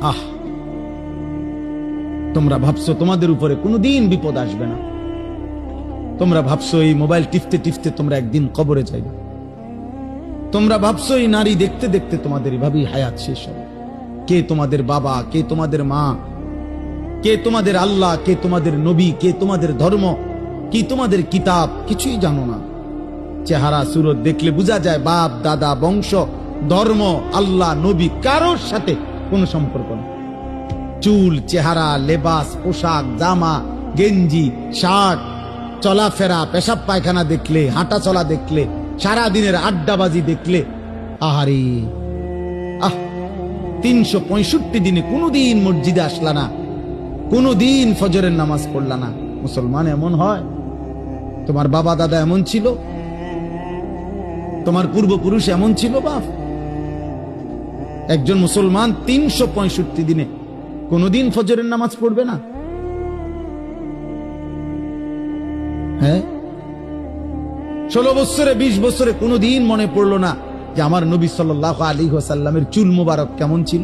আহ, তোমরা ভাবছো তোমাদের উপরে কোনোদিন বিপদ আসবে না, তোমরা ভাবছো এই মোবাইল টিপতে টিপতে তোমরা একদিন কবরে যাইবে, তোমরা ভাবছো এই নারী দেখতে দেখতে তোমাদের এভাবেই হায়াত শেষ হবে। কে তোমাদের বাবা, কে তোমাদের মা, কে তোমাদের আল্লাহ, কে তোমাদের নবী, কে তোমাদের ধর্ম, কি তোমাদের কিতাব, কিছুই জানো না। চেহারা সুরত দেখলে বোঝা যায় বাপ দাদা বংশ ধর্ম আল্লাহ নবী কারোর সাথে কোনো সম্পর্ক নেই। চুল চেহারা লেবাস পোশাক জামা গেঞ্জি শার্ট চলাফেরা পেশাব পায়খানা দেখলে হাঁটা চলা দেখলে সারা দিনের আড্ডাবাজি দেখলে আহারে 365 দিনে কোনোদিন মসজিদে আসলা না, কোনোদিন ফজরের নামাজ পড়লা না। মুসলমান এমন হয়? তোমার বাবা দাদা এমন ছিল? তোমার পূর্বপুরুষ এমন ছিল? বাপ, একজন মুসলমান 365 দিনে কোনদিন ফজরের নামাজ পড়বে না? হ্যাঁ, 16 বছরে 20 বছরে কোনদিন মনে পড়লো না যে আমার নবী সাল্লাল্লাহু আলাইহি ওয়াসাল্লামের চুল মুবারক কেমন ছিল?